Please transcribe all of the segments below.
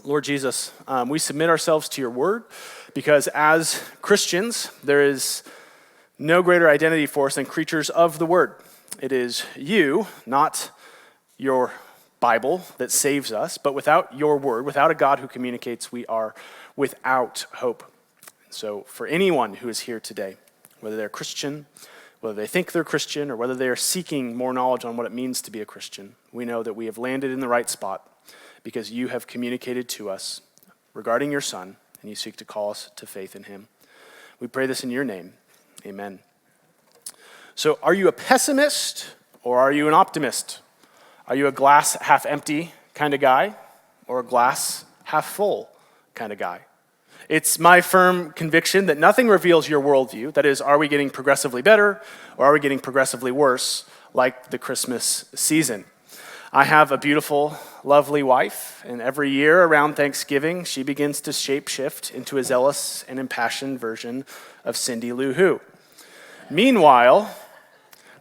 Lord Jesus, we submit ourselves to your word because as Christians, there is no greater identity for us than creatures of the word. It is you, not your Bible, that saves us, but without your word, without a God who communicates, we are without hope. So for anyone who is here today, whether they're Christian, whether they think they're Christian, or whether they are seeking more knowledge on what it means to be a Christian, we know that we have landed in the right spot because you have communicated to us regarding your Son, and you seek to call us to faith in him. We pray this in your name. Amen. So are you a pessimist or are you an optimist? Are you a glass half empty kind of guy or a glass half full kind of guy? It's my firm conviction that nothing reveals your worldview. That is, are we getting progressively better or are we getting progressively worse, like the Christmas season? I have a beautiful, lovely wife, and every year around Thanksgiving, she begins to shape-shift into a zealous and impassioned version of Cindy Lou Who. Meanwhile,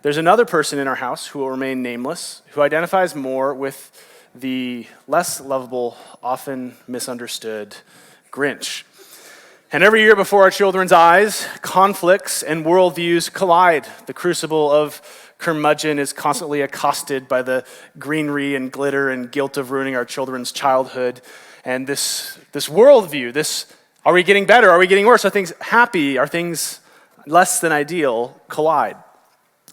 there's another person in our house who will remain nameless, who identifies more with the less lovable, often misunderstood Grinch. And every year before our children's eyes, conflicts and worldviews collide. The crucible of curmudgeon is constantly accosted by the greenery and glitter and guilt of ruining our children's childhood. And this worldview, are we getting better? Are we getting worse? Are things happy? Are things less than ideal collide?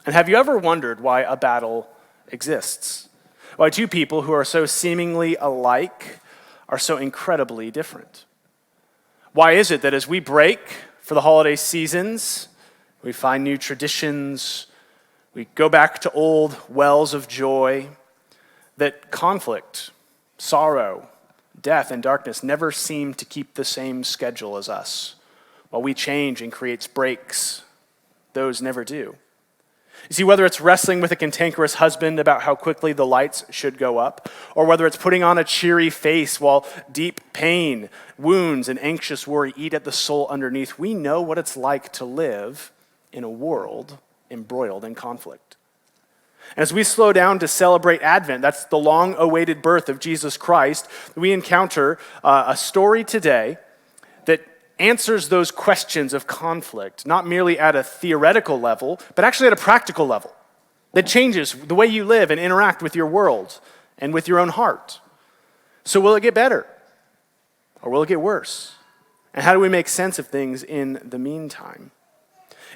And have you ever wondered why a battle exists? Why two people who are so seemingly alike are so incredibly different? Why is it that as we break for the holiday seasons, we find new traditions, we go back to old wells of joy, that conflict, sorrow, death, and darkness never seem to keep the same schedule as us? While we change and creates breaks, those never do. You see, whether it's wrestling with a cantankerous husband about how quickly the lights should go up, or whether it's putting on a cheery face while deep pain, wounds, and anxious worry eat at the soul underneath, we know what it's like to live in a world embroiled in conflict. As we slow down to celebrate Advent, that's the long-awaited birth of Jesus Christ, we encounter a story today that answers those questions of conflict, not merely at a theoretical level, but actually at a practical level, that changes the way you live and interact with your world and with your own heart. So will it get better? Or will it get worse? And how do we make sense of things in the meantime?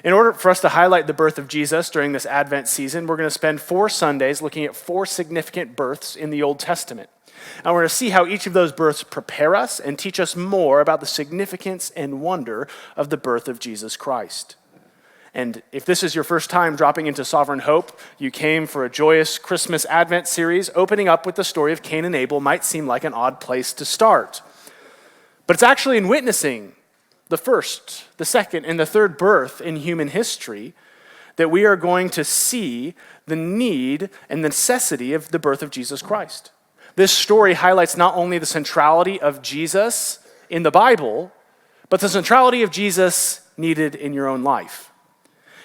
In order for us to highlight the birth of Jesus during this Advent season, we're going to spend 4 Sundays looking at 4 significant births in the Old Testament. And we're going to see how each of those births prepare us and teach us more about the significance and wonder of the birth of Jesus Christ. And if this is your first time dropping into Sovereign Hope, you came for a joyous Christmas Advent series, opening up with the story of Cain and Abel might seem like an odd place to start. But it's actually in witnessing the first, the second, and the third birth in human history that we are going to see the need and necessity of the birth of Jesus Christ. This story highlights not only the centrality of Jesus in the Bible, but the centrality of Jesus needed in your own life.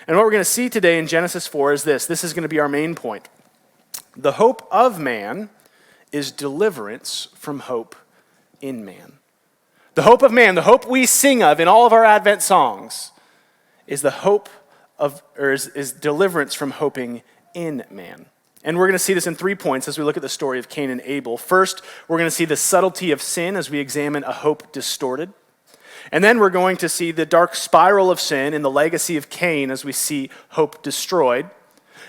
And what we're going to see today in Genesis 4 is this. This is going to be our main point. The hope of man is deliverance from hope in man. The hope of man, the hope we sing of in all of our Advent songs, is the hope of, or is deliverance from hoping in man. And we're going to see this in 3 points as we look at the story of Cain and Abel. First, we're going to see the subtlety of sin as we examine a hope distorted. And then we're going to see the dark spiral of sin and the legacy of Cain as we see hope destroyed.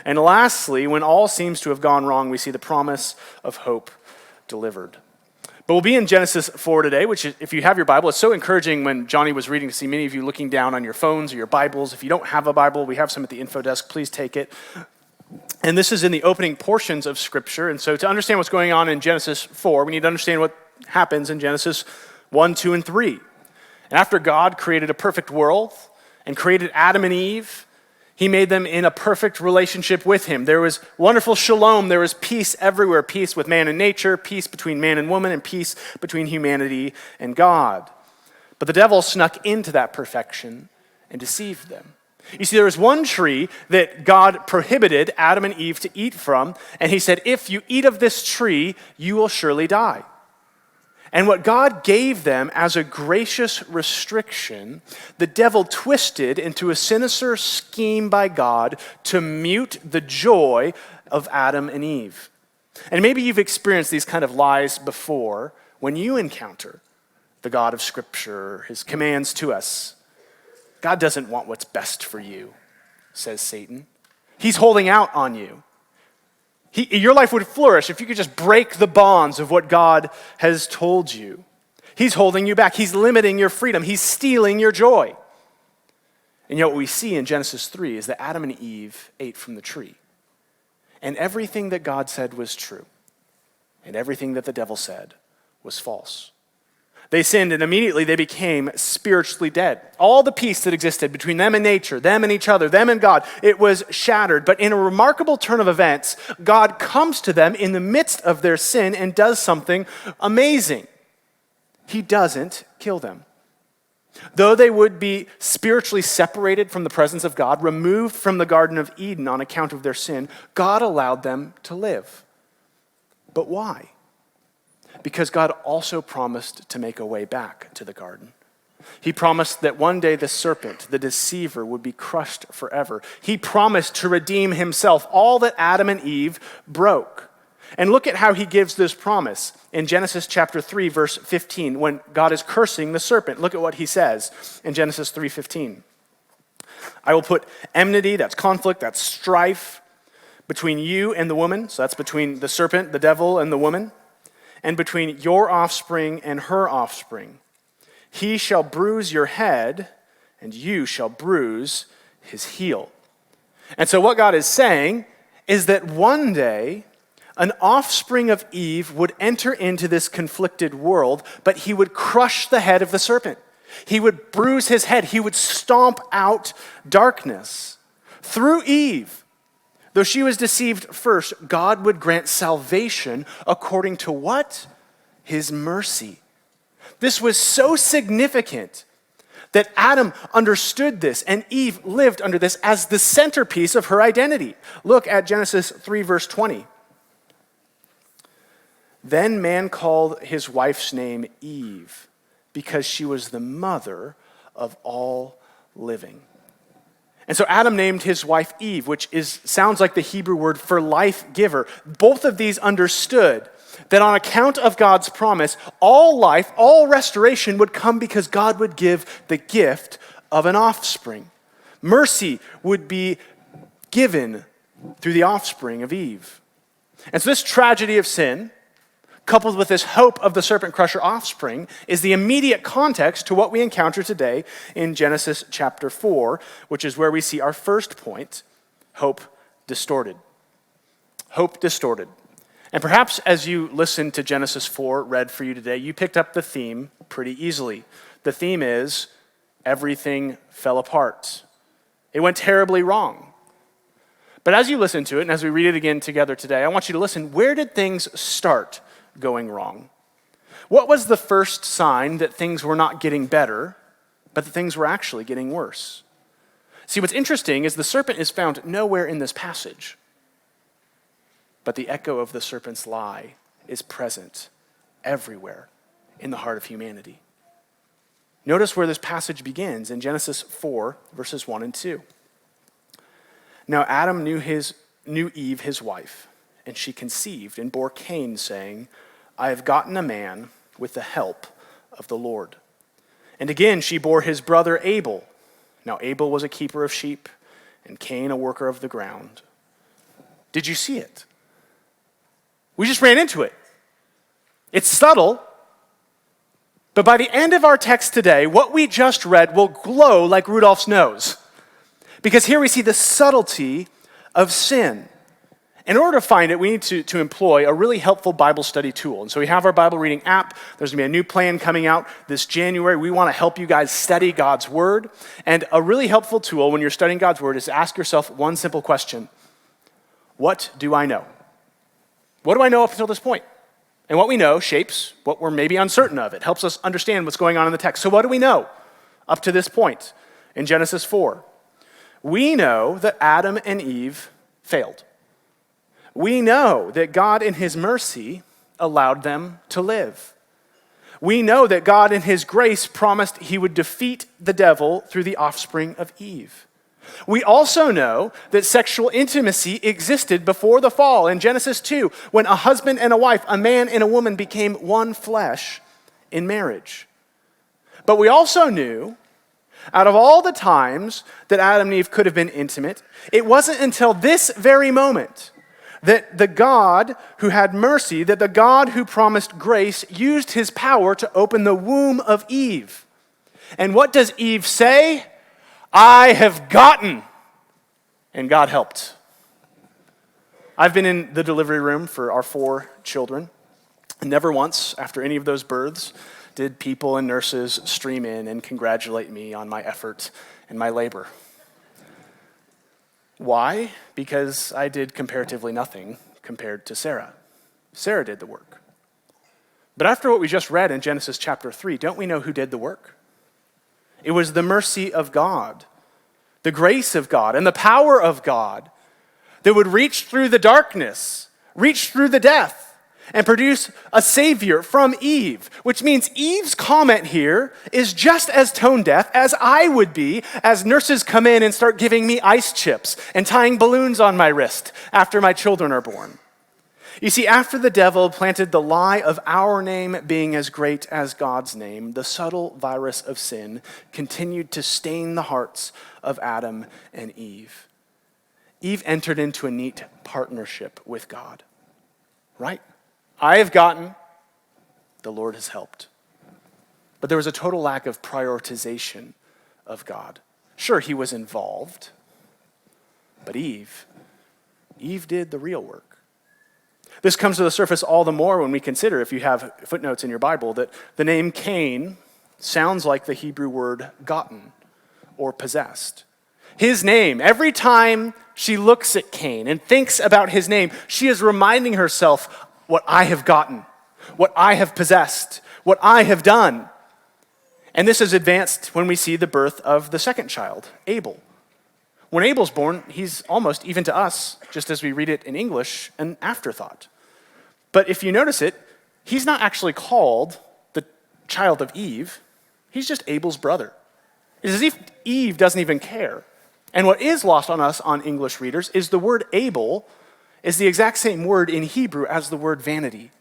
And lastly, when all seems to have gone wrong, we see the promise of hope delivered. But we'll be in Genesis 4 today, which if you have your Bible, it's so encouraging when Johnny was reading to see many of you looking down on your phones or your Bibles. If you don't have a Bible, we have some at the info desk. Please take it. And this is in the opening portions of Scripture. And so to understand what's going on in Genesis 4, we need to understand what happens in Genesis 1, 2, and 3. And after God created a perfect world and created Adam and Eve, he made them in a perfect relationship with him. There was wonderful shalom. There was peace everywhere, peace with man and nature, peace between man and woman, and peace between humanity and God. But the devil snuck into that perfection and deceived them. You see, there was one tree that God prohibited Adam and Eve to eat from, and he said, if you eat of this tree, you will surely die. And what God gave them as a gracious restriction, the devil twisted into a sinister scheme by God to mute the joy of Adam and Eve. And maybe you've experienced these kind of lies before when you encounter the God of Scripture, his commands to us. God doesn't want what's best for you, says Satan. He's holding out on you. Your life would flourish if you could just break the bonds of what God has told you. He's holding you back. He's limiting your freedom. He's stealing your joy. And yet what we see in Genesis 3 is that Adam and Eve ate from the tree. And everything that God said was true. And everything that the devil said was false. They sinned and immediately they became spiritually dead. All the peace that existed between them and nature, them and each other, them and God, it was shattered. But in a remarkable turn of events, God comes to them in the midst of their sin and does something amazing. He doesn't kill them. Though they would be spiritually separated from the presence of God, removed from the Garden of Eden on account of their sin, God allowed them to live. But why? Because God also promised to make a way back to the garden. He promised that one day the serpent, the deceiver, would be crushed forever. He promised to redeem himself all that Adam and Eve broke. And look at how he gives this promise in Genesis chapter 3, verse 15, when God is cursing the serpent. Look at what he says in Genesis 3:15. I will put enmity, that's conflict, that's strife, between you and the woman. So that's between the serpent, the devil, and the woman. And between your offspring and her offspring. He shall bruise your head, and you shall bruise his heel. And so what God is saying is that one day, an offspring of Eve would enter into this conflicted world, but he would crush the head of the serpent. He would bruise his head. He would stomp out darkness. Through Eve, though she was deceived first, God would grant salvation according to what? His mercy. This was so significant that Adam understood this and Eve lived under this as the centerpiece of her identity. Look at Genesis 3, verse 20. Then man called his wife's name Eve because she was the mother of all living. And so Adam named his wife Eve, which sounds like the Hebrew word for life giver. Both of these understood that on account of God's promise, all life, all restoration would come because God would give the gift of an offspring. Mercy would be given through the offspring of Eve. And so this tragedy of sin, coupled with this hope of the serpent crusher offspring, is the immediate context to what we encounter today in Genesis chapter 4, which is where we see our first point, hope distorted. Hope distorted. And perhaps as you listened to Genesis 4 read for you today, you picked up the theme pretty easily. The theme is everything fell apart. It went terribly wrong. But as you listen to it, and as we read it again together today, I want you to listen. Where did things start going wrong? What was the first sign that things were not getting better, but that things were actually getting worse? See, what's interesting is the serpent is found nowhere in this passage, but the echo of the serpent's lie is present everywhere in the heart of humanity. Notice where this passage begins in Genesis 4, verses 1 and 2. Now Adam knew Eve, his wife, and she conceived and bore Cain, saying, I have gotten a man with the help of the Lord. And again she bore his brother Abel. Now Abel was a keeper of sheep, and Cain a worker of the ground. Did you see it? We just ran into it. It's subtle, but by the end of our text today, what we just read will glow like Rudolph's nose. Because here we see the subtlety of sin. In order to find it, we need to employ a really helpful Bible study tool. And so we have our Bible reading app. There's going to be a new plan coming out this January. We want to help you guys study God's Word. And a really helpful tool when you're studying God's Word is to ask yourself one simple question. What do I know? What do I know up until this point? And what we know shapes what we're maybe uncertain of. It helps us understand what's going on in the text. So what do we know up to this point in Genesis 4? We know that Adam and Eve failed. We know that God in his mercy allowed them to live. we know that God in his grace promised he would defeat the devil through the offspring of Eve. We also know that sexual intimacy existed before the fall in Genesis 2, when a husband and a wife, a man and a woman, became one flesh in marriage. But we also knew, out of all the times that Adam and Eve could have been intimate, it wasn't until this very moment that the God who had mercy, that the God who promised grace, used his power to open the womb of Eve. And what does Eve say? I have gotten. And God helped. I've been in the delivery room for our 4 children. And never once, after any of those births, did people and nurses stream in and congratulate me on my effort and my labor. Why? Because I did comparatively nothing compared to Sarah. Sarah did the work. But after what we just read in Genesis chapter 3, don't we know who did the work? It was the mercy of God, the grace of God, and the power of God that would reach through the darkness, reach through the death, and produce a savior from Eve, which means Eve's comment here is just as tone deaf as I would be as nurses come in and start giving me ice chips and tying balloons on my wrist after my children are born. You see, after the devil planted the lie of our name being as great as God's name, the subtle virus of sin continued to stain the hearts of Adam and Eve. Eve entered into a neat partnership with God, right? I have gotten, the Lord has helped. But there was a total lack of prioritization of God. Sure, he was involved, but Eve did the real work. This comes to the surface all the more when we consider, if you have footnotes in your Bible, that the name Cain sounds like the Hebrew word gotten or possessed. His name, every time she looks at Cain and thinks about his name, she is reminding herself what I have gotten, what I have possessed, what I have done. And this is advanced when we see the birth of the second child, Abel. When Abel's born, he's almost, even to us, just as we read it in English, an afterthought. But if you notice it, he's not actually called the child of Eve. He's just Abel's brother. It's as if Eve doesn't even care. And what is lost on us, on English readers, is the word Abel is the exact same word in Hebrew as the word vanity,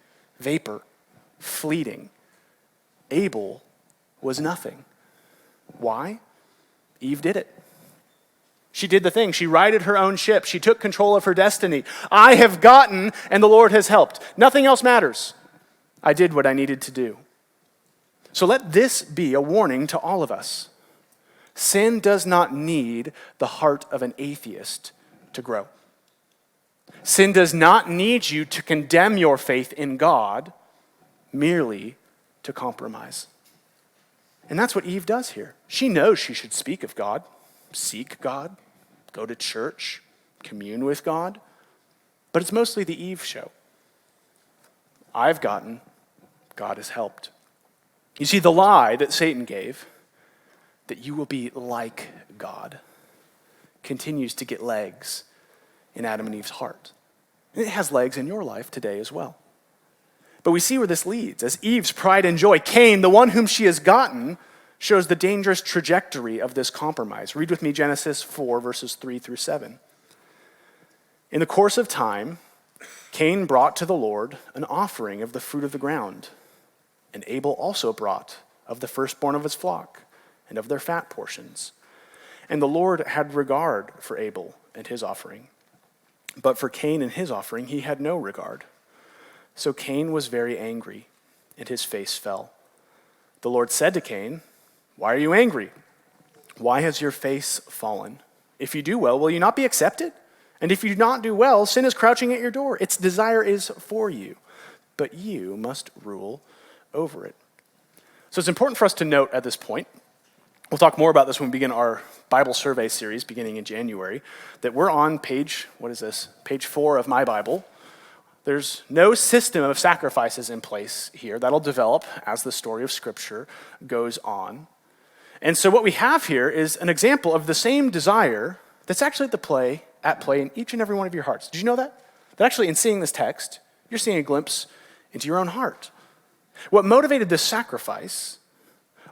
vapor, fleeting. Abel was nothing. Why? Eve did it. She did the thing. She righted her own ship. She took control of her destiny. I have gotten, and the Lord has helped. Nothing else matters. I did what I needed to do. So let this be a warning to all of us. Sin does not need the heart of an atheist to grow. Sin does not need you to condemn your faith in God merely to compromise. And that's what Eve does here. She knows she should speak of God, seek God, go to church, commune with God, but it's mostly the Eve show. I've gotten, God has helped. You see, the lie that Satan gave, that you will be like God, continues to get legs in Adam and Eve's heart. And it has legs in your life today as well. But we see where this leads. As Eve's pride and joy, Cain, the one whom she has gotten, shows the dangerous trajectory of this compromise. Read with me Genesis 4, verses 3 through 7. In the course of time, Cain brought to the Lord an offering of the fruit of the ground, and Abel also brought of the firstborn of his flock and of their fat portions. And the Lord had regard for Abel and his offering, but for Cain and his offering he had no regard. So Cain was very angry, and his face fell. The Lord said to Cain, "Why are you angry? Why has your face fallen? If you do well, will you not be accepted? And if you do not do well, sin is crouching at your door. Its desire is for you, but you must rule over it." So it's important for us to note at this point, we'll talk more about this when we begin our Bible survey series beginning in January, that we're on page 4 of my Bible. There's no system of sacrifices in place here. That'll develop as the story of Scripture goes on. And so what we have here is an example of the same desire that's actually at play in each and every one of your hearts. Did you know that? That actually in seeing this text, you're seeing a glimpse into your own heart. What motivated this sacrifice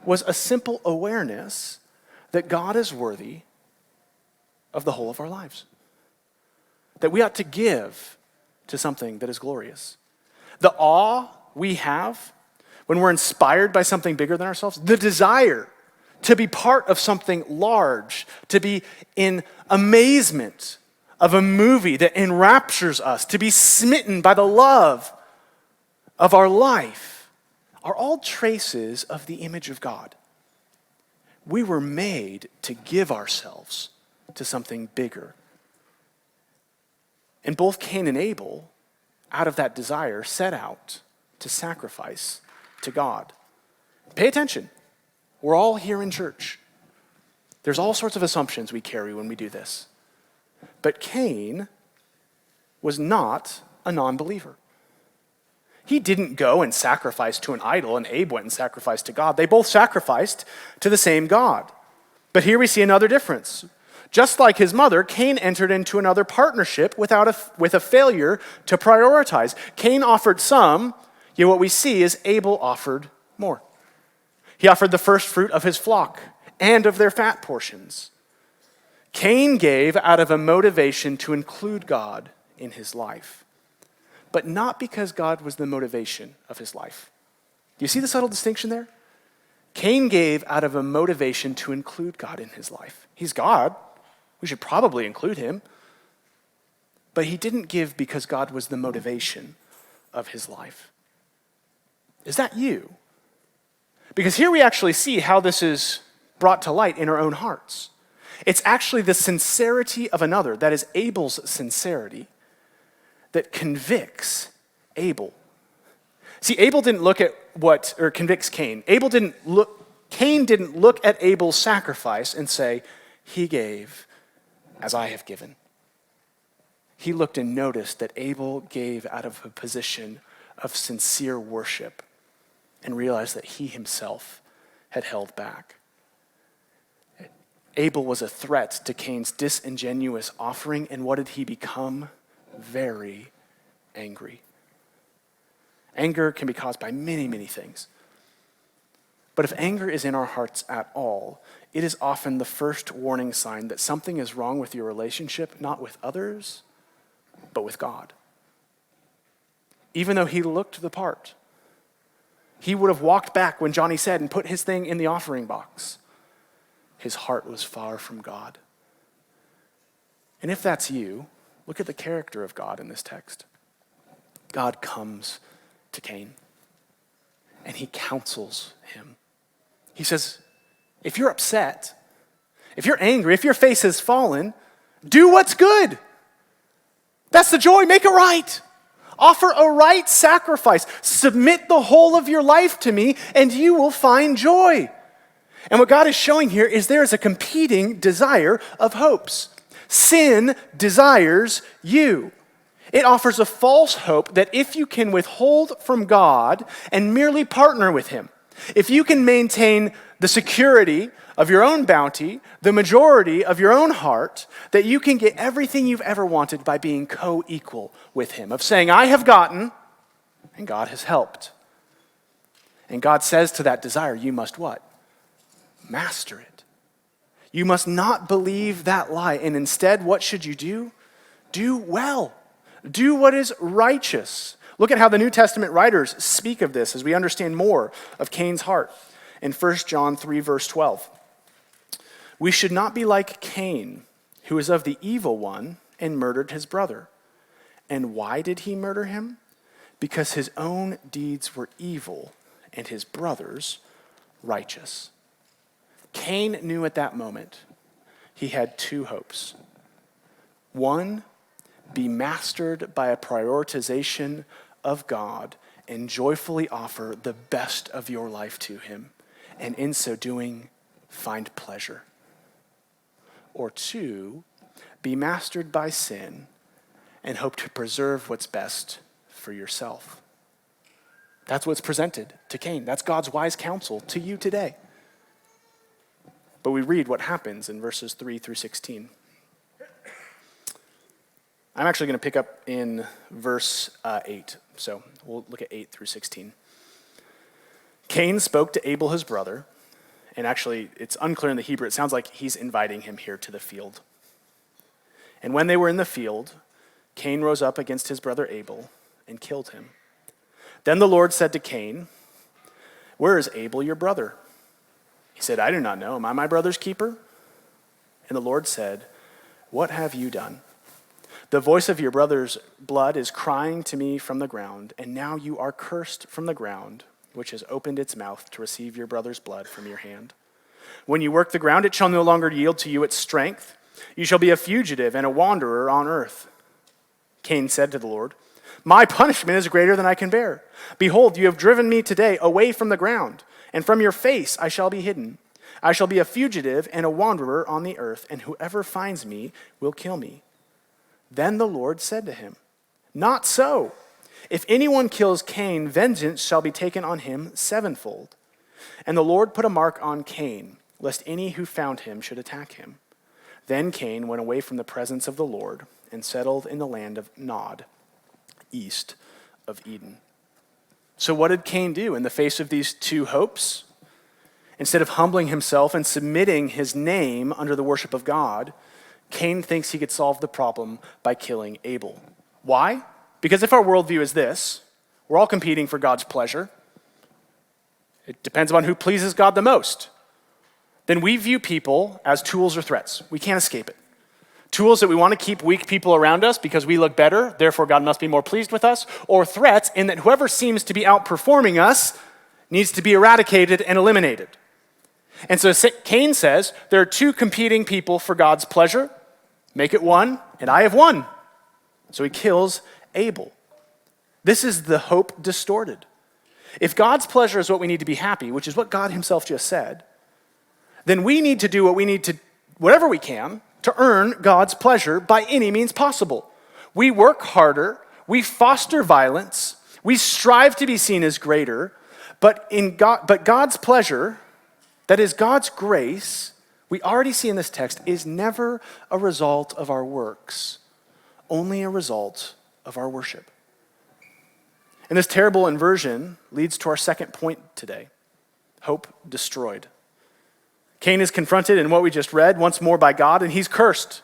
was a simple awareness that God is worthy of the whole of our lives. That we ought to give to something that is glorious. The awe we have when we're inspired by something bigger than ourselves, the desire to be part of something large, to be in amazement of a movie that enraptures us, to be smitten by the love of our life, are all traces of the image of God. We were made to give ourselves to something bigger. And both Cain and Abel, out of that desire, set out to sacrifice to God. Pay attention. We're all here in church. There's all sorts of assumptions we carry when we do this. But Cain was not a non-believer. He didn't go and sacrifice to an idol, and Abe went and sacrificed to God. They both sacrificed to the same God. But here we see another difference. Just like his mother, Cain entered into another partnership with a failure to prioritize. Cain offered some, yet what we see is Abel offered more. He offered the first fruit of his flock and of their fat portions. Cain gave out of a motivation to include God in his life, but not because God was the motivation of his life. Do you see the subtle distinction there? Cain gave out of a motivation to include God in his life. He's God. We should probably include him. But he didn't give because God was the motivation of his life. Is that you? Because here we actually see how this is brought to light in our own hearts. It's actually the sincerity of another, that is Abel's sincerity, that convicts Abel. See, Abel didn't look at convicts Cain. Cain didn't look at Abel's sacrifice and say, he gave as I have given. He looked and noticed that Abel gave out of a position of sincere worship and realized that he himself had held back. Abel was a threat to Cain's disingenuous offering, and what did he become? Very angry. Anger can be caused by many, many things. But if anger is in our hearts at all, it is often the first warning sign that something is wrong with your relationship, not with others, but with God. Even though he looked the part, he would have walked back when Johnny said and put his thing in the offering box. His heart was far from God. And if that's you, look at the character of God in this text. God comes to Cain, and he counsels him. He says, if you're upset, if you're angry, if your face has fallen, do what's good. That's the joy. Make it right. Offer a right sacrifice. Submit the whole of your life to me, and you will find joy. And what God is showing here is there is a competing desire of hopes. Sin desires you. It offers a false hope that if you can withhold from God and merely partner with him, if you can maintain the security of your own bounty, the majority of your own heart, that you can get everything you've ever wanted by being co-equal with him, of saying, I have gotten, and God has helped. And God says to that desire, you must what? Master it. You must not believe that lie. And instead, what should you do? Do well. Do what is righteous. Look at how the New Testament writers speak of this as we understand more of Cain's heart. In 1 John 3, verse 12. We should not be like Cain, who is of the evil one and murdered his brother. And why did he murder him? Because his own deeds were evil and his brother's righteous. Cain knew at that moment he had two hopes. One, be mastered by a prioritization of God and joyfully offer the best of your life to him, and in so doing, find pleasure. Or two, be mastered by sin and hope to preserve what's best for yourself. That's what's presented to Cain. That's God's wise counsel to you today. But we read what happens in verses 3 through 16. I'm actually going to pick up in verse 8. So we'll look at 8 through 16. Cain spoke to Abel his brother, and actually it's unclear in the Hebrew. It sounds like he's inviting him here to the field. And when they were in the field, Cain rose up against his brother Abel and killed him. Then the Lord said to Cain, "Where is Abel your brother?" He said, "I do not know. Am I my brother's keeper?" And the Lord said, "What have you done? The voice of your brother's blood is crying to me from the ground, and now you are cursed from the ground, which has opened its mouth to receive your brother's blood from your hand. When you work the ground, it shall no longer yield to you its strength. You shall be a fugitive and a wanderer on earth." Cain said to the Lord, "My punishment is greater than I can bear. Behold, you have driven me today away from the ground, and from your face I shall be hidden. I shall be a fugitive and a wanderer on the earth, and whoever finds me will kill me." Then the Lord said to him, "Not so. If anyone kills Cain, vengeance shall be taken on him sevenfold." And the Lord put a mark on Cain, lest any who found him should attack him. Then Cain went away from the presence of the Lord and settled in the land of Nod, east of Eden. So what did Cain do in the face of these two hopes? Instead of humbling himself and submitting his name under the worship of God, Cain thinks he could solve the problem by killing Abel. Why? Because if our worldview is this, we're all competing for God's pleasure. It depends on who pleases God the most. Then we view people as tools or threats. We can't escape it. Tools that we want to keep weak people around us because we look better, therefore God must be more pleased with us, or threats in that whoever seems to be outperforming us needs to be eradicated and eliminated. And so Cain says, there are two competing people for God's pleasure. Make it one, and I have won. So he kills Abel. This is the hope distorted. If God's pleasure is what we need to be happy, which is what God himself just said, then we need to do whatever we can to earn God's pleasure by any means possible. We work harder, we foster violence, we strive to be seen as greater, but God's pleasure, that is God's grace, we already see in this text, is never a result of our works, only a result of our worship. And this terrible inversion leads to our second point today: hope destroyed. Cain is confronted in what we just read once more by God, and he's cursed.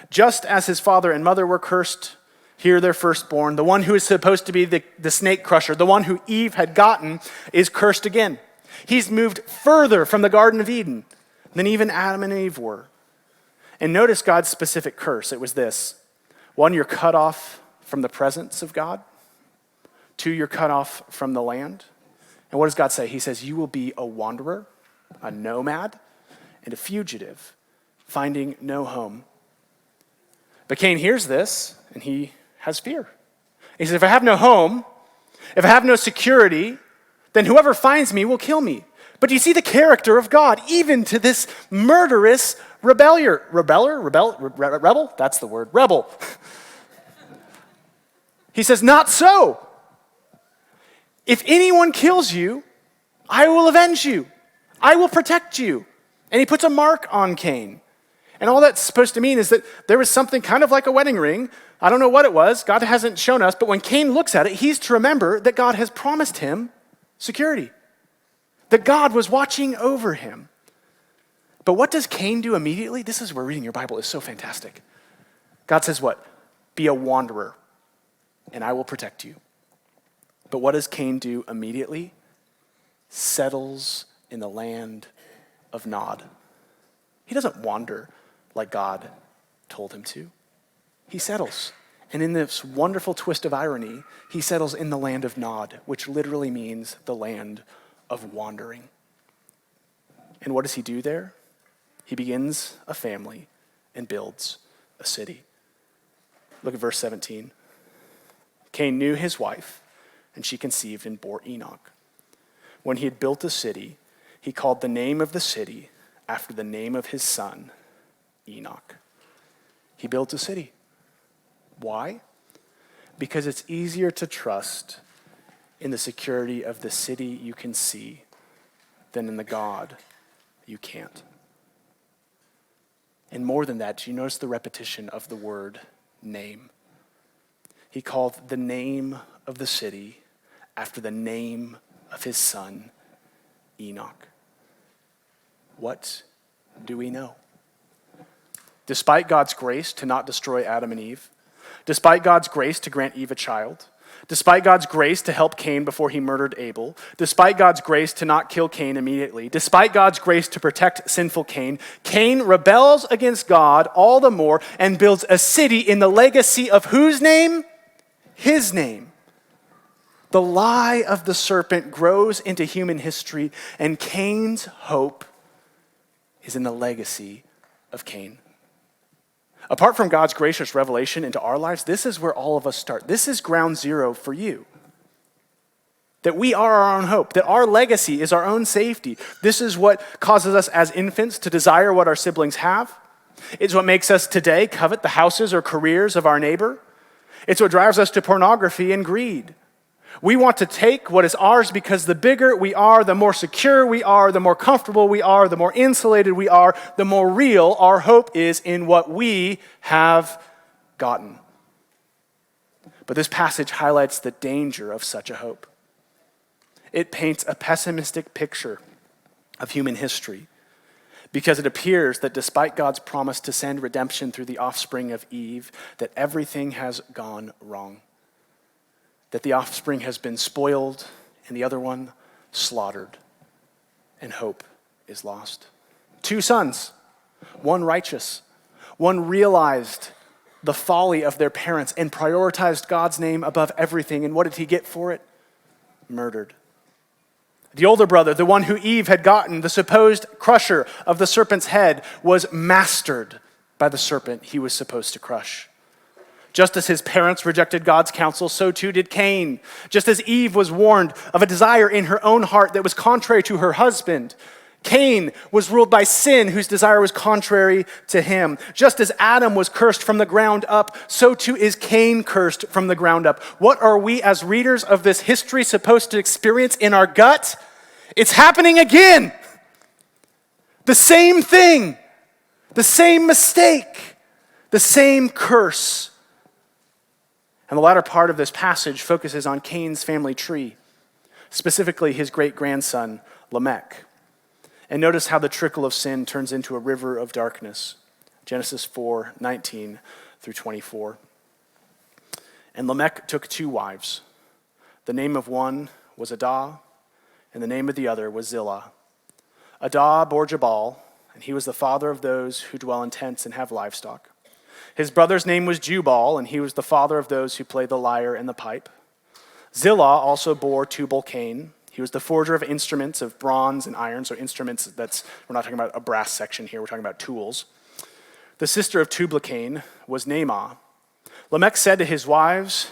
Just as his father and mother were cursed, here their firstborn, the one who is supposed to be the snake crusher, the one who Eve had gotten, is cursed again. He's moved further from the Garden of Eden than even Adam and Eve were. And notice God's specific curse. It was this: 1, you're cut off from the presence of God. 2, you're cut off from the land. And what does God say? He says, you will be a wanderer, a nomad, and a fugitive, finding no home. But Cain hears this, and he has fear. He says, if I have no home, if I have no security, then whoever finds me will kill me. But do you see the character of God, even to this murderous rebel? That's the word, rebel. He says, not so. If anyone kills you, I will avenge you. I will protect you. And he puts a mark on Cain. And all that's supposed to mean is that there was something kind of like a wedding ring. I don't know what it was. God hasn't shown us. But when Cain looks at it, he's to remember that God has promised him security, that God was watching over him. But what does Cain do immediately? This is where reading your Bible is so fantastic. God says what? Be a wanderer, and I will protect you. But what does Cain do immediately? Settles in the land of Nod. He doesn't wander like God told him to. He settles. And in this wonderful twist of irony, he settles in the land of Nod, which literally means the land of wandering. And what does he do there? He begins a family and builds a city. Look at verse 17. Cain knew his wife, and she conceived and bore Enoch. When he had built a city, he called the name of the city after the name of his son, Enoch. He built a city. Why? Because it's easier to trust in the security of the city you can see than in the God you can't. And more than that, do you notice the repetition of the word name? He called the name of the city after the name of his son, Enoch. What do we know? Despite God's grace to not destroy Adam and Eve, despite God's grace to grant Eve a child, despite God's grace to help Cain before he murdered Abel, despite God's grace to not kill Cain immediately, despite God's grace to protect sinful Cain, Cain rebels against God all the more and builds a city in the legacy of whose name? His name. The lie of the serpent grows into human history, and Cain's hope is in the legacy of Cain. Apart from God's gracious revelation into our lives, this is where all of us start. This is ground zero for you. That we are our own hope, that our legacy is our own safety. This is what causes us as infants to desire what our siblings have. It's what makes us today covet the houses or careers of our neighbor. It's what drives us to pornography and greed. We want to take what is ours because the bigger we are, the more secure we are, the more comfortable we are, the more insulated we are, the more real our hope is in what we have gotten. But this passage highlights the danger of such a hope. It paints a pessimistic picture of human history because it appears that despite God's promise to send redemption through the offspring of Eve, that everything has gone wrong. That the offspring has been spoiled and the other one slaughtered, and hope is lost. 2 sons, one righteous, one realized the folly of their parents and prioritized God's name above everything. And what did he get for it? Murdered. The older brother, the one who Eve had gotten, the supposed crusher of the serpent's head, was mastered by the serpent he was supposed to crush. Just as his parents rejected God's counsel, so too did Cain. Just as Eve was warned of a desire in her own heart that was contrary to her husband, Cain was ruled by sin whose desire was contrary to him. Just as Adam was cursed from the ground up, so too is Cain cursed from the ground up. What are we as readers of this history supposed to experience in our gut? It's happening again. The same thing, the same mistake, the same curse. And the latter part of this passage focuses on Cain's family tree, specifically his great-grandson, Lamech. And notice how the trickle of sin turns into a river of darkness. Genesis 4:19 through 24. And Lamech took 2 wives. The name of one was Adah, and the name of the other was Zillah. Adah bore Jabal, and he was the father of those who dwell in tents and have livestock. His brother's name was Jubal, and he was the father of those who play the lyre and the pipe. Zillah also bore Tubal-Cain. He was the forger of instruments of bronze and iron, so instruments, we're not talking about a brass section here, we're talking about tools. The sister of Tubal-Cain was Naamah. Lamech said to his wives,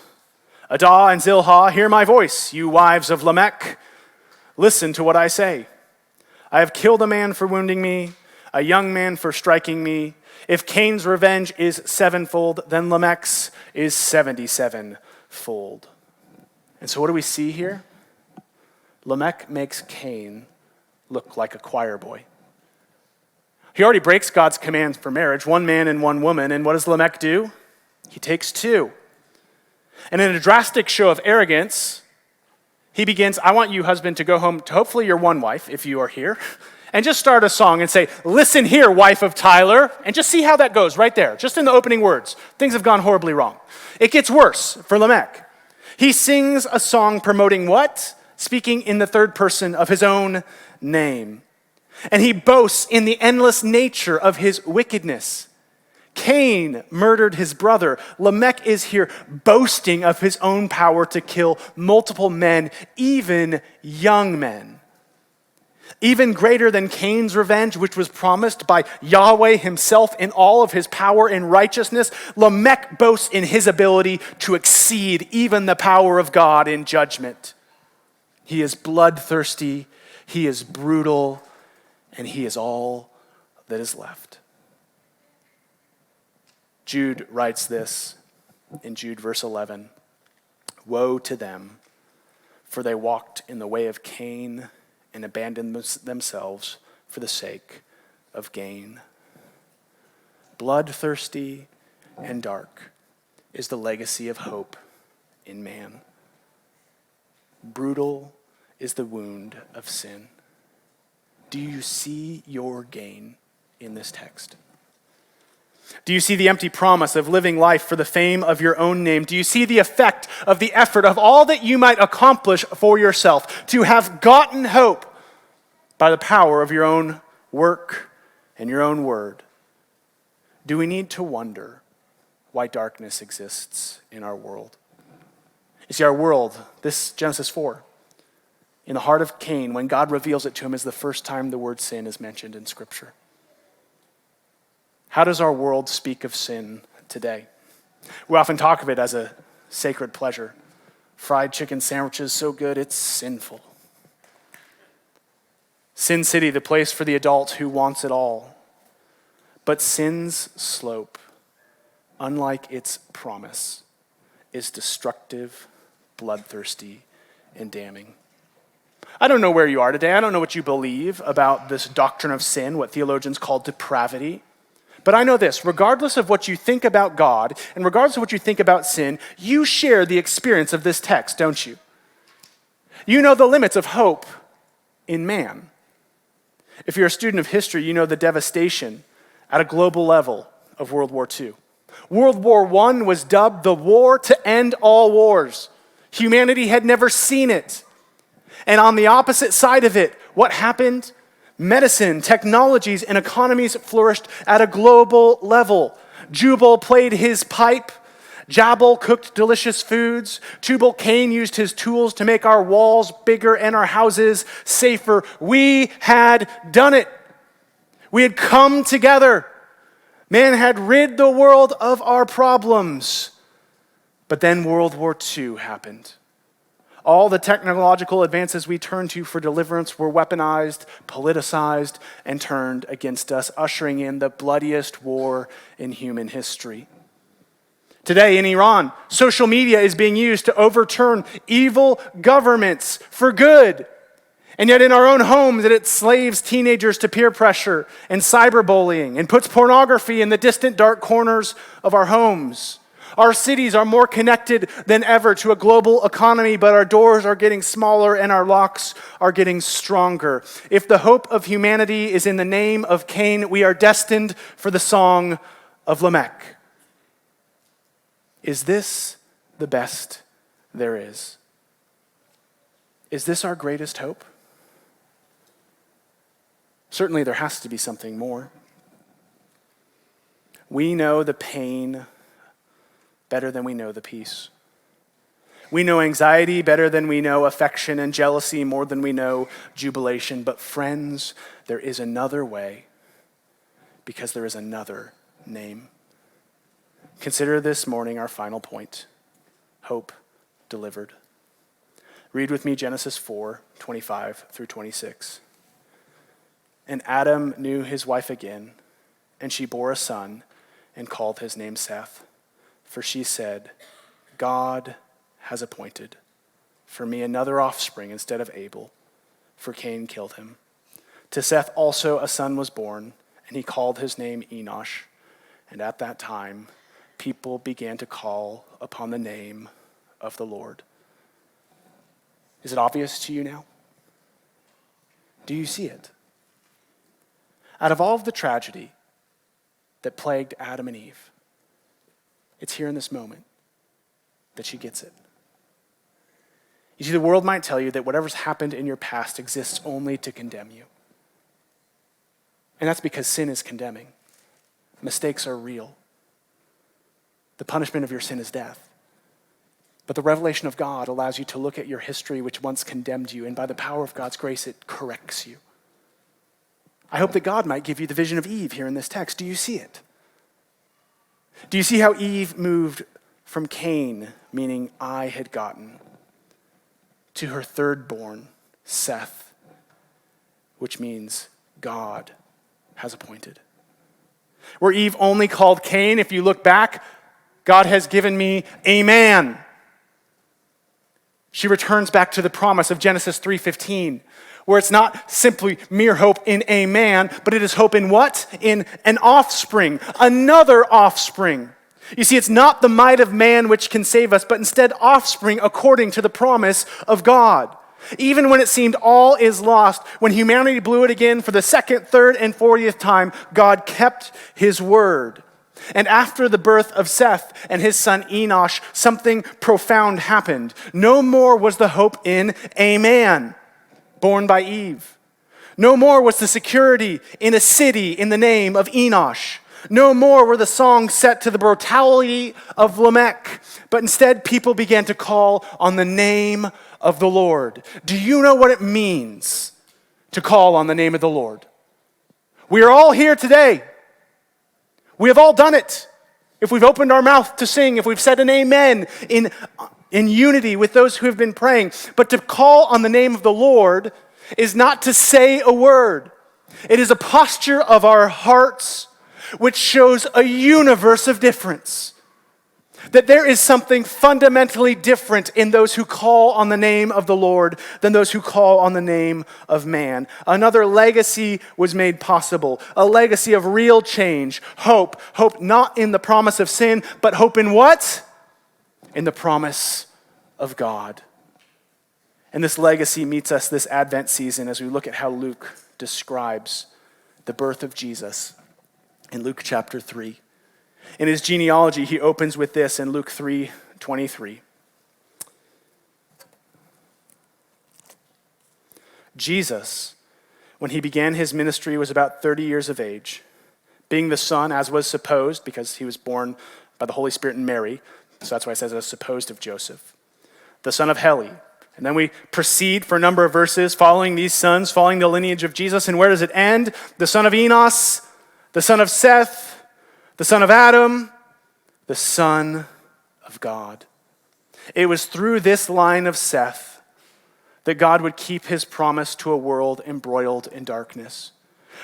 Adah and Zillah, hear my voice, you wives of Lamech. Listen to what I say. I have killed a man for wounding me, a young man for striking me. If Cain's revenge is 7-fold, then Lamech's is 77-fold. And so what do we see here? Lamech makes Cain look like a choir boy. He already breaks God's commands for marriage, 1 man and 1 woman, and what does Lamech do? He takes 2. And in a drastic show of arrogance, he begins, I want you, husband, to go home to hopefully your 1 wife, if you are here, and just start a song and say, listen here, wife of Tyler, and just see how that goes right there, just in the opening words. Things have gone horribly wrong. It gets worse for Lamech. He sings a song promoting what? Speaking in the 3rd person of his own name. And he boasts in the endless nature of his wickedness. Cain murdered his brother. Lamech is here boasting of his own power to kill multiple men, even young men. Even greater than Cain's revenge, which was promised by Yahweh himself in all of his power and righteousness, Lamech boasts in his ability to exceed even the power of God in judgment. He is bloodthirsty, he is brutal, and he is all that is left. Jude writes this in Jude verse 11. Woe to them, for they walked in the way of Cain and abandoned themselves for the sake of gain. Bloodthirsty and dark is the legacy of hope in man. Brutal is the wound of sin. do you see your gain in this text? Do you see the empty promise of living life for the fame of your own name? Do you see the effect of the effort of all that you might accomplish for yourself to have gotten hope by the power of your own work and your own word? Do we need to wonder why darkness exists in our world? You see, our world, this Genesis 4, in the heart of Cain, when God reveals it to him, is the first time the word sin is mentioned in Scripture. How does our world speak of sin today? We often talk of it as a sacred pleasure. Fried chicken sandwiches, so good, it's sinful. Sin City, the place for the adult who wants it all. But sin's slope, unlike its promise, is destructive, bloodthirsty, and damning. I don't know where you are today. I don't know what you believe about this doctrine of sin, what theologians call depravity. But I know this, regardless of what you think about God, and regardless of what you think about sin, you share the experience of this text, don't you? You know the limits of hope in man. If you're a student of history, you know the devastation at a global level of World War II. World War I was dubbed the war to end all wars. Humanity had never seen it. And on the opposite side of it, what happened? Medicine, technologies, and economies flourished at a global level. Jubal played his pipe. Jabal cooked delicious foods. Tubal-Cain used his tools to make our walls bigger and our houses safer. We had done it. We had come together. Man had rid the world of our problems. But then World War II happened. All the technological advances we turned to for deliverance were weaponized, politicized, and turned against us, ushering in the bloodiest war in human history. Today in Iran, social media is being used to overturn evil governments for good. And yet in our own homes, it enslaves teenagers to peer pressure and cyberbullying and puts pornography in the distant dark corners of our homes. Our cities are more connected than ever to a global economy, but our doors are getting smaller and our locks are getting stronger. If the hope of humanity is in the name of Cain, we are destined for the song of Lamech. Is this the best there is? Is this our greatest hope? Certainly there has to be something more. We know the pain better than we know the peace. We know anxiety better than we know affection, and jealousy more than we know jubilation. But friends, there is another way, because there is another name. Consider this morning our final point: hope delivered. Read with me Genesis 4:25 through 26. And Adam knew his wife again, and she bore a son and called his name Seth. For she said, God has appointed for me another offspring instead of Abel, for Cain killed him. To Seth also a son was born, and he called his name Enosh. And at that time, people began to call upon the name of the Lord. Is it obvious to you now? Do you see it? Out of all of the tragedy that plagued Adam and Eve, it's here in this moment that she gets it. You see, the world might tell you that whatever's happened in your past exists only to condemn you. And that's because sin is condemning. Mistakes are real. The punishment of your sin is death. But the revelation of God allows you to look at your history, which once condemned you, and by the power of God's grace, it corrects you. I hope that God might give you the vision of Eve here in this text. Do you see it? Do you see how Eve moved from Cain, meaning I had gotten, to her third born, Seth, which means God has appointed? Where Eve only called Cain, if you look back, God has given me a man. She returns back to the promise of Genesis 3:15, where it's not simply mere hope in a man, but it is hope in what? In an offspring, another offspring. You see, it's not the might of man which can save us, but instead offspring according to the promise of God. Even when it seemed all is lost, when humanity blew it again for the second, third, and 40th time, God kept his word. And after the birth of Seth and his son Enosh, something profound happened. No more was the hope in a man born by Eve. No more was the security in a city in the name of Enosh. No more were the songs set to the brutality of Lamech, but instead people began to call on the name of the Lord. Do you know what it means to call on the name of the Lord? We are all here today. We have all done it. If we've opened our mouth to sing, if we've said an amen in unity with those who have been praying. But to call on the name of the Lord is not to say a word. It is a posture of our hearts which shows a universe of difference. That there is something fundamentally different in those who call on the name of the Lord than those who call on the name of man. Another legacy was made possible, a legacy of real change, hope. Hope not in the promise of sin, but hope in what? In the promise of God. And this legacy meets us this Advent season as we look at how Luke describes the birth of Jesus in Luke chapter 3. In his genealogy, he opens with this in Luke 3:23. Jesus, when he began his ministry, was about 30 years of age, being the son, as was supposed, because he was born by the Holy Spirit in Mary, so that's why it says as supposed of Joseph, the son of Heli. And then we proceed for a number of verses following these sons, following the lineage of Jesus, and where does it end? The son of Enos, the son of Seth, the son of Adam, the son of God. It was through this line of Seth that God would keep his promise to a world embroiled in darkness.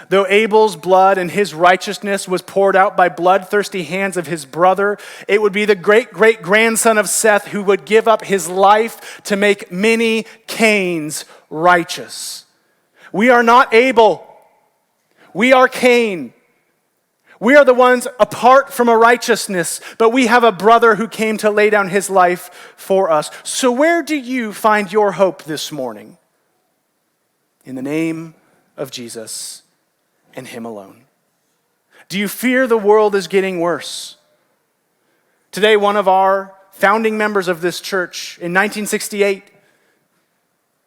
Though Abel's blood and his righteousness was poured out by bloodthirsty hands of his brother, it would be the great-great-grandson of Seth who would give up his life to make many Cains righteous. We are not Abel. We are Cain. We are the ones apart from a righteousness, but we have a brother who came to lay down his life for us. So where do you find your hope this morning? In the name of Jesus and him alone. Do you fear the world is getting worse? Today, one of our founding members of this church in 1968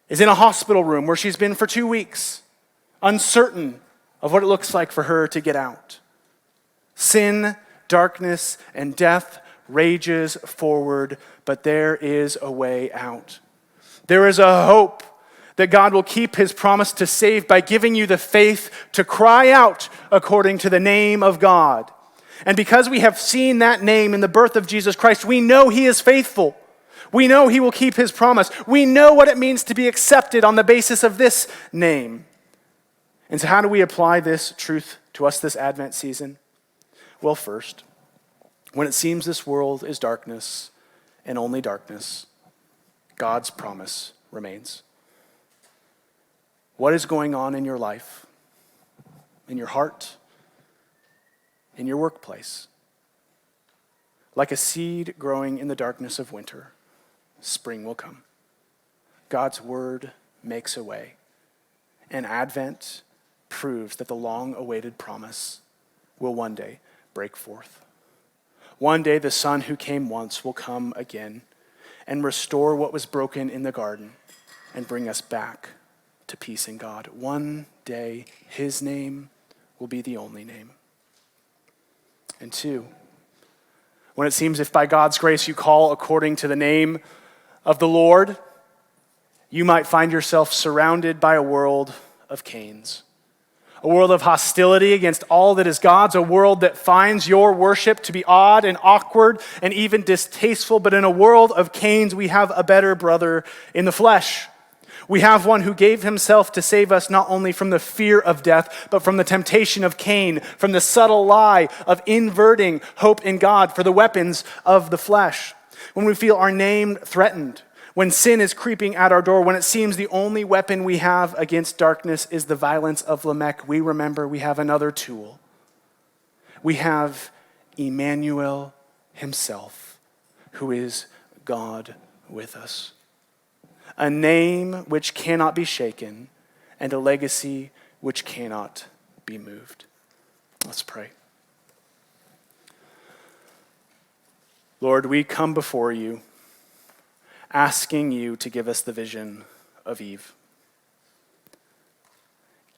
is in a hospital room where she's been for 2 weeks, uncertain of what it looks like for her to get out. Sin, darkness, and death rages forward, but there is a way out. There is a hope that God will keep his promise to save by giving you the faith to cry out according to the name of God. And because we have seen that name in the birth of Jesus Christ, we know he is faithful. We know he will keep his promise. We know what it means to be accepted on the basis of this name. And so how do we apply this truth to us this Advent season? Well, first, when it seems this world is darkness and only darkness, God's promise remains. What is going on in your life, in your heart, in your workplace? Like a seed growing in the darkness of winter, spring will come. God's word makes a way, and Advent proves that the long-awaited promise will one day break forth. One day the Son who came once will come again and restore what was broken in the garden and bring us back to peace in God. One day his name will be the only name. And two, when it seems if by God's grace you call according to the name of the Lord, you might find yourself surrounded by a world of Cains. A world of hostility against all that is God's, a world that finds your worship to be odd and awkward and even distasteful. But in a world of Cains, we have a better brother in the flesh. We have one who gave himself to save us not only from the fear of death, but from the temptation of Cain, from the subtle lie of inverting hope in God for the weapons of the flesh. When we feel our name threatened, when sin is creeping at our door, when it seems the only weapon we have against darkness is the violence of Lamech, we remember we have another tool. We have Emmanuel himself, who is God with us. a name which cannot be shaken, and a legacy which cannot be moved. Let's pray. Lord, we come before you, asking you to give us the vision of Eve.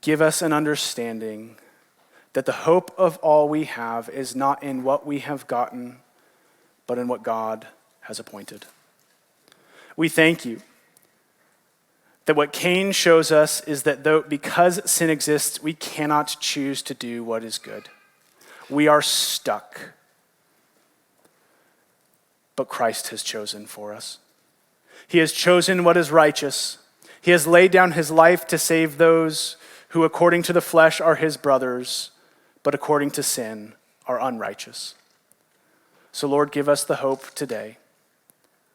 Give us an understanding that the hope of all we have is not in what we have gotten, but in what God has appointed. We thank you that what Cain shows us is that because sin exists, we cannot choose to do what is good. We are stuck. But Christ has chosen for us. He has chosen what is righteous. He has laid down his life to save those who according to the flesh are his brothers, but according to sin are unrighteous. So Lord, give us the hope today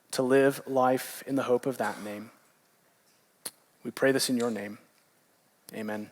to live life in the hope of that name. We pray this in your name. Amen.